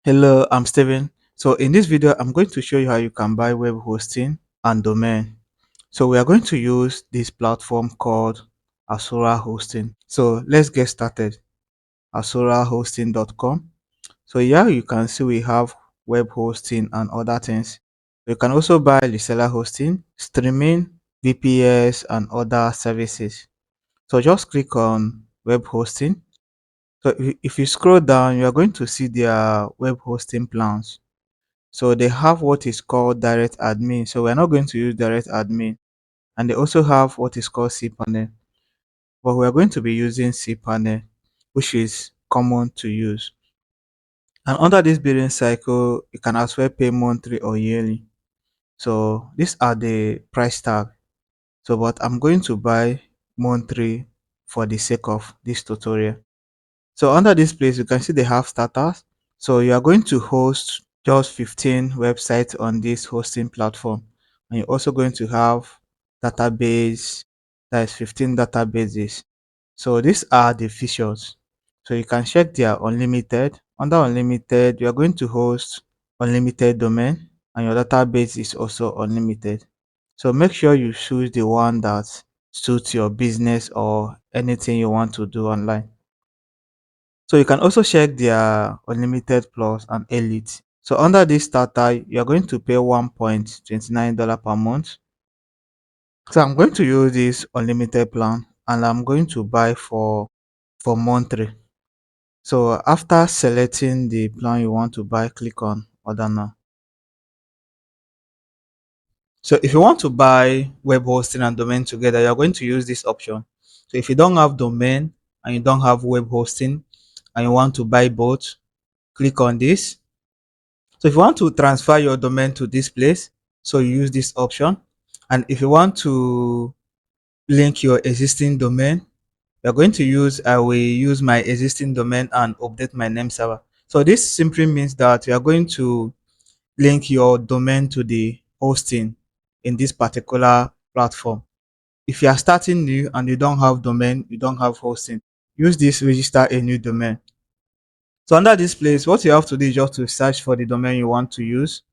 Hello, I'm Steven. So in this video, I'm going to show you how you can buy web hosting and domain. So we are going to use this platform called Asura Hosting. So let's get started. AsuraHosting.com. So here you can see we have web hosting and other things. You can also buy reseller hosting, streaming, VPS, and other services. So just click on web hosting. So if you scroll down, you are going to see their web hosting plans. So they have what is called direct admin. So we're not going to use direct admin. And they also have what is called cPanel. But we're going to be using cPanel, which is common to use. And under this billing cycle, you can as well pay monthly or yearly. So these are the price tag. So but I'm going to buy monthly for the sake of this tutorial. So under this place, you can see they have starters. So you are going to host just 15 websites on this hosting platform. And you're also going to have database, that is 15 databases. So these are the features. So you can check their unlimited. Under unlimited, you are going to host unlimited domain and your database is also unlimited. So make sure you choose the one that suits your business or anything you want to do online. So you can also check their unlimited plus and elite. So under this starter, you're going to pay $1.29 per month. So I'm going to use this unlimited plan and I'm going to buy for monthly. So after selecting the plan you want to buy, click on order now. So if you want to buy web hosting and domain together, you're going to use this option. So if you don't have domain and you don't have web hosting and you want to buy both, click on this. So if you want to transfer your domain to this place, so you use this option. And if you want to link your existing domain, you're going to use, I will use my existing domain and update my name server. So this simply means that you are going to link your domain to the hosting in this particular platform. If you are starting new and you don't have domain, you don't have hosting, use this register a new domain. So under this place, what you have to do is just to search for the domain you want to use.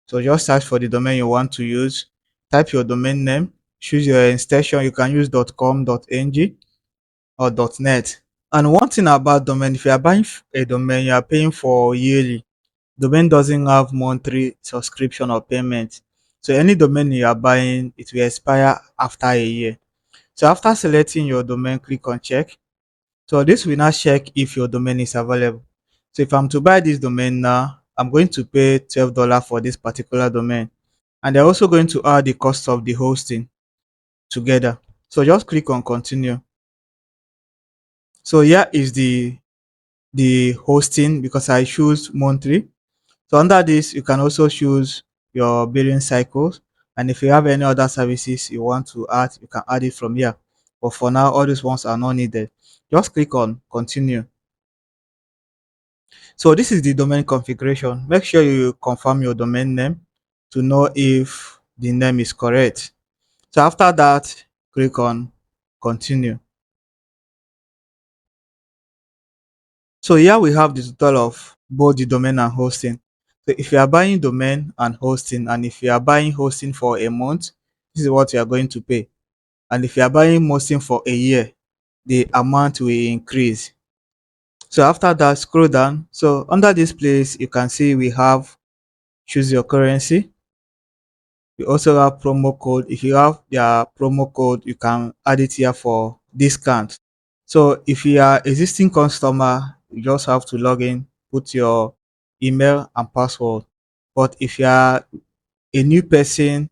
So just search for the domain you want to use, type your domain name, choose your extension. You can use .com, .ng, or .net. And one thing about domain, if you are buying a domain, you are paying for yearly. Domain doesn't have monthly subscription or payment. So any domain you are buying, it will expire after a year. So after selecting your domain, click on check. So this will now check if your domain is available. So if I'm to buy this domain now, I'm going to pay $12 for this particular domain. And they're also going to add the cost of the hosting together. So just click on continue. So here is the hosting because I choose monthly. So under this, you can also choose your billing cycles. And if you have any other services you want to add, you can add it from here. But for now, all these ones are not needed. Just click on continue. So this is the domain configuration. Make sure you confirm your domain name to know if the name is correct. So after that, click on continue. So here we have the total of both the domain and hosting. So if you are buying domain and hosting, and if you are buying hosting for a month, this is what you are going to pay. And if you are buying hosting for a year, the amount will increase. So after that, scroll down. So under this place, you can see we have choose your currency. We also have promo code. If you have their promo code, you can add it here for discount. So if you are existing customer, you just have to log in, put your email and password. But if you are a new person,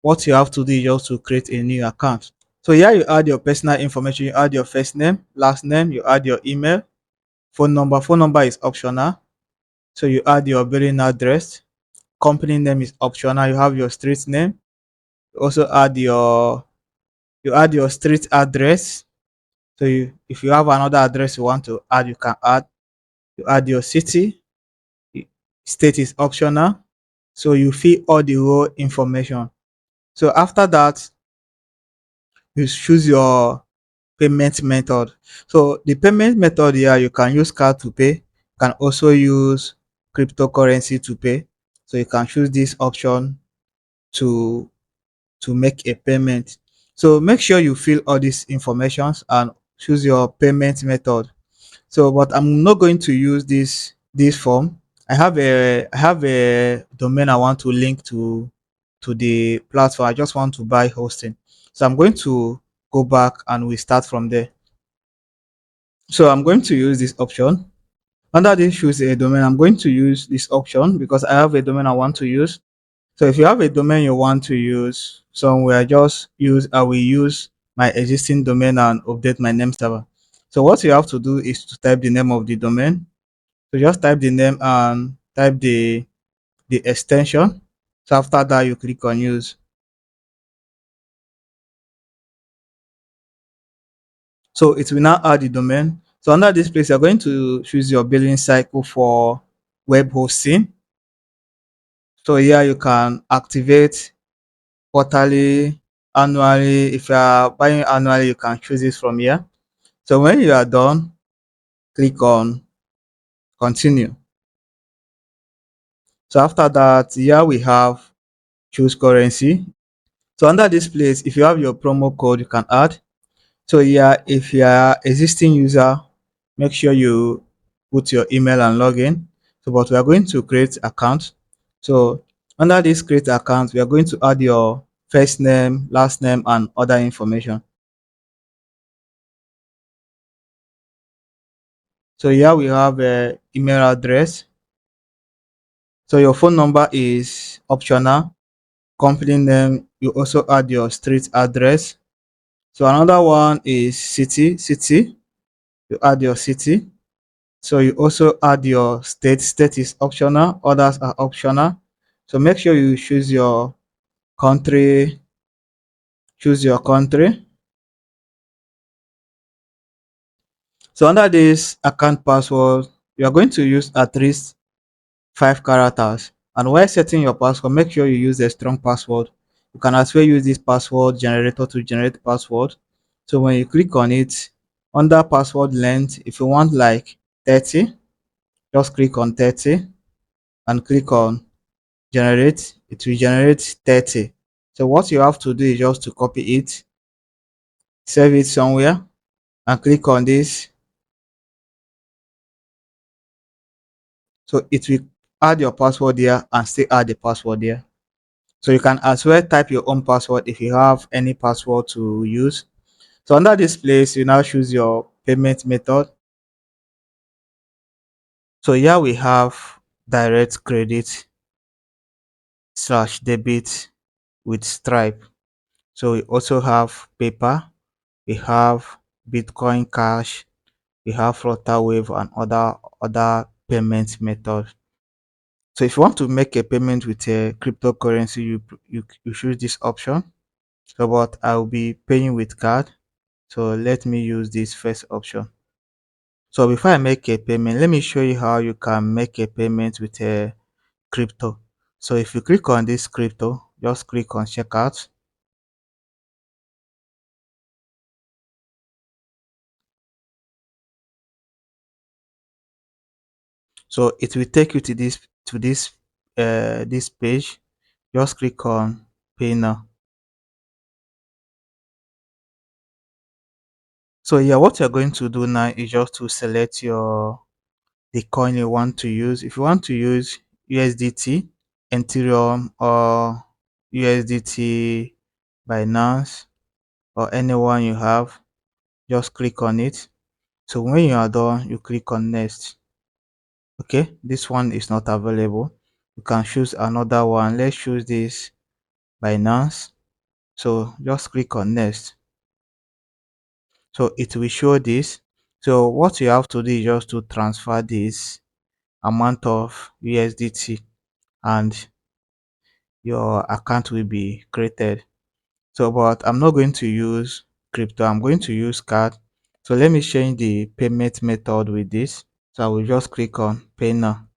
what you have to do is just to create a new account. So here you add your personal information, you add your first name, last name, you add your email, phone number. Phone number is optional. So you add your billing address, company name is optional. You have your street name. You also add your street address. So if you have another address you want to add, you can add. You add your city. State is optional. So you fill all the raw information. So after that, you choose your payment method. So the payment method here, you can use card to pay, can also use cryptocurrency to pay. So you can choose this option to make a payment. So make sure you fill all these informations and choose your payment method. So, but I'm not going to use this form. I have a domain I want to link to the platform. I just want to buy hosting. So I'm going to go back and we start from there. So I'm going to use this option. Under this choose a domain, I'm going to use this option because I have a domain I want to use. So if you have a domain you want to use somewhere, I will use my existing domain and update my name server. So what you have to do is to type the name of the domain. So just type the name and type the extension. So after that you click on use. So it will now add the domain. So under this place you're going to choose your billing cycle for web hosting. So here you can activate quarterly, annually. If you are buying annually, you can choose it from here. So when you are done, click on continue. So after that, here we have choose currency. So under this place, if you have your promo code, you can add. So here, if you are existing user, make sure you put your email and login. So, but we are going to create account. So under this create account, we are going to add your first name, last name, and other information. So here we have a email address. So your phone number is optional. Company name, you also add your street address. So another one is city. You add your city. So you also add your state. State is optional. Others are optional. So make sure you choose your country. Choose your country. So under this account password, you are going to use at least 5 characters. And while setting your password, make sure you use a strong password. You can as well use this password generator to generate password. So when you click on it, under password length, if you want like 30, just click on 30 and click on generate. It will generate 30. So what you have to do is just to copy it, save it somewhere, and click on this. So it will add your password there and still add the password there. So you can as well type your own password if you have any password to use. So under this place, you now choose your payment method. So here we have direct credit slash debit with Stripe. So we also have paper, we have Bitcoin Cash, we have Flutterwave and other payment methods. So if you want to make a payment with a cryptocurrency, you choose this option. So but I'll be paying with card. So let me use this first option. So before I make a payment, let me show you how you can make a payment with a crypto. So if you click on this crypto, just click on checkout. So it will take you to this page. Just click on pay now. So yeah, what you're going to do now is just to select your the coin you want to use. If you want to use USDT, Ethereum, or USDT Binance, or anyone you have, just click on it. So when you are done, you click on next. Okay, this one is not available. You can choose another one. Let's choose this Binance. So just click on next. So it will show this. So what you have to do is just to transfer this amount of USDT and your account will be created. So but I'm not going to use crypto, I'm going to use card. So let me change the payment method with this. So I will just click on pay now.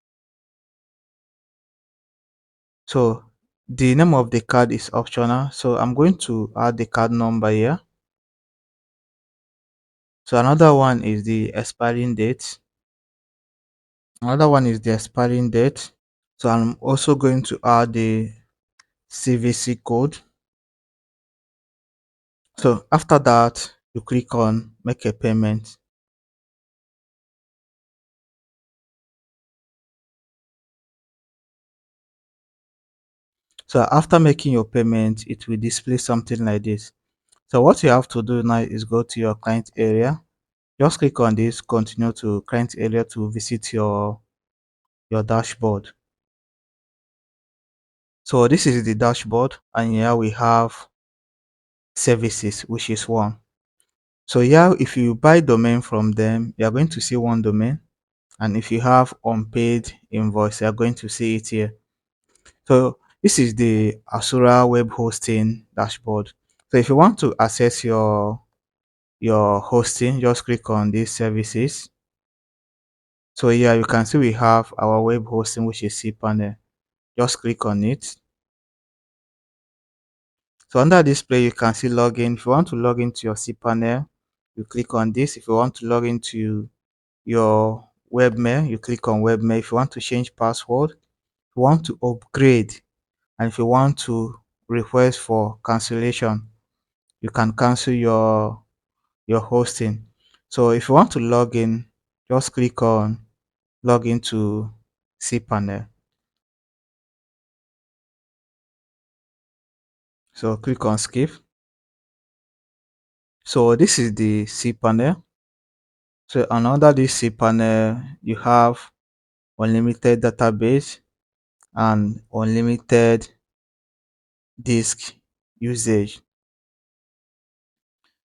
So the name of the card is optional. So I'm going to add the card number here. So another one is the expiring date. Another one is the expiring date. So I'm also going to add the CVC code. So after that, you click on make a payment. So after making your payment, it will display something like this. So what you have to do now is go to your client area. Just click on this, continue to client area to visit your dashboard. So this is the dashboard, and here we have services, which is one. So here, if you buy domain from them, you are going to see one domain, and if you have unpaid invoice, you are going to see it here. So this is the Asura web hosting dashboard. So if you want to access your hosting, just click on these services. So here you can see we have our web hosting, which is cPanel. Just click on it. So under display, you can see login. If you want to log into your cPanel, you click on this. If you want to log into your webmail, you click on webmail. If you want to change password, if you want to upgrade, and if you want to request for cancellation, you can cancel your hosting. So if you want to log in, just click on log into cPanel. So click on skip. So this is the cPanel. So and under this cPanel, you have unlimited database and unlimited disk usage.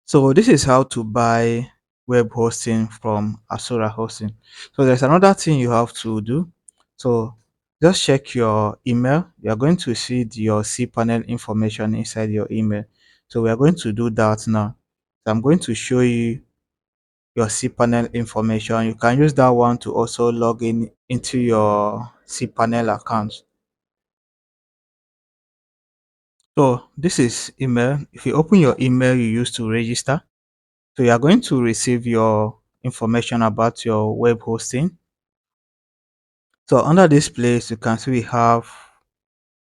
So this is how to buy web hosting from Asura Hosting. So there's another thing you have to do. So just check your email. You are going to see your cPanel information inside your email. So we are going to do that now. So I'm going to show you your cPanel information. You can use that one to also log in into your cPanel account. So this is email. If you open your email you use to register, so you are going to receive your information about your web hosting. So under this place, you can see we have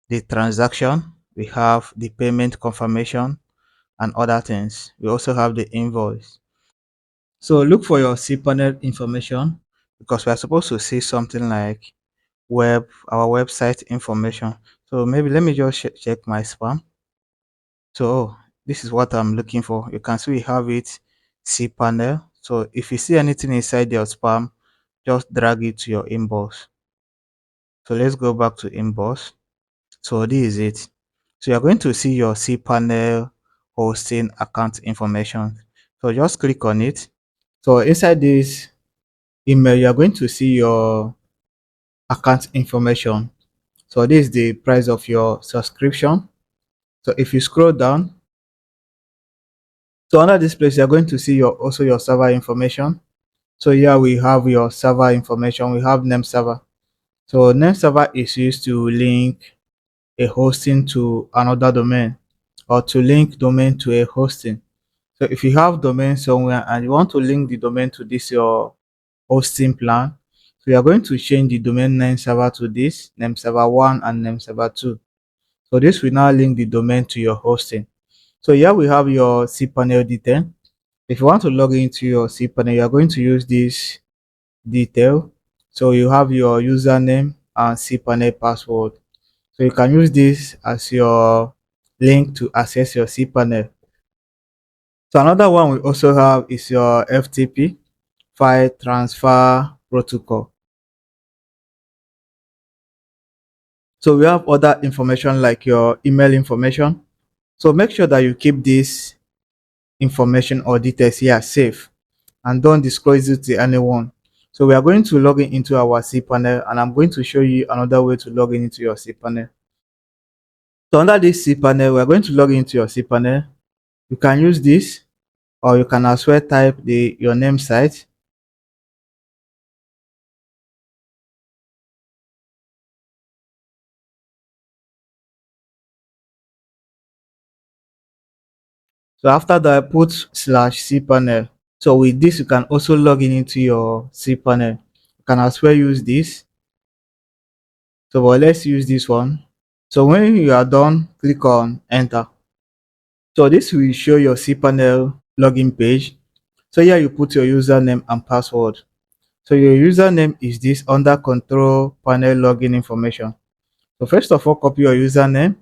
the transaction, we have the payment confirmation and other things. We also have the invoice. So look for your cPanel information because we are supposed to see something like our website information. So maybe let me just check my spam. So this is what I'm looking for. You can see we have it cPanel. So if you see anything inside your spam, just drag it to your inbox. So let's go back to inbox. So this is it. So you're going to see your cPanel hosting account information. So just click on it. So inside this email, you're going to see your account information. So this is the price of your subscription. So if you scroll down, so under this place, you're going to see your server information. So here we have your server information. We have name server. So name server is used to link a hosting to another domain or to link domain to a hosting. So if you have domain somewhere and you want to link the domain to this your hosting plan, so you are going to change the domain name server to this name server 1 and name server 2. So this will now link the domain to your hosting. So here we have your cPanel detail. If you want to log into your cPanel, you are going to use this detail. So you have your username and cPanel password. So you can use this as your link to access your cPanel. So another one we also have is your FTP, file transfer protocol. So we have other information like your email information. So make sure that you keep this information or details here safe and don't disclose it to anyone. So we are going to log in into our cPanel and I'm going to show you another way to log in into your cPanel. So under this cPanel, we are going to log into your cPanel. You can use this or you can as well type your name site. So after that, put /cPanel. So with this, you can also log in into your cPanel. You can as well use this. So but let's use this one. So when you are done, click on enter. So this will show your cPanel login page. So here you put your username and password. So your username is this under control panel login information. So first of all, copy your username.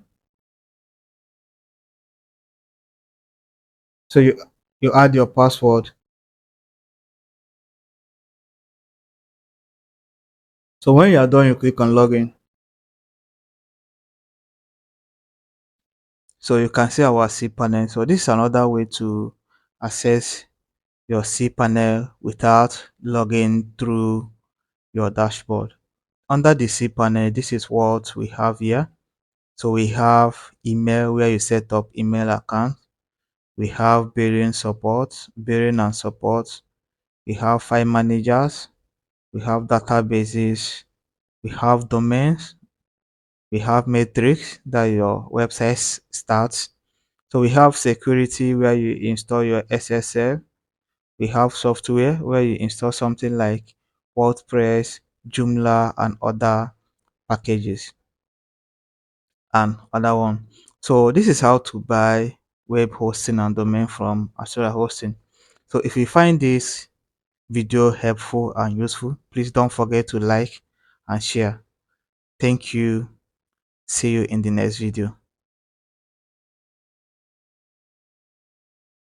So you add your password. So when you are done, you click on login. So you can see our cPanel. So this is another way to access your cPanel without logging through your dashboard. Under the cPanel, this is what we have here. So we have email where you set up email account. We have billing and support. We have file managers. We have databases. We have domains. We have metrics that your website starts. So we have security where you install your SSL. We have software where you install something like WordPress, Joomla, and other packages and other one. So this is how to buy web hosting and domain from Asura Hosting. So if you find this video helpful and useful, please don't forget to like and share. Thank you. See you in the next video.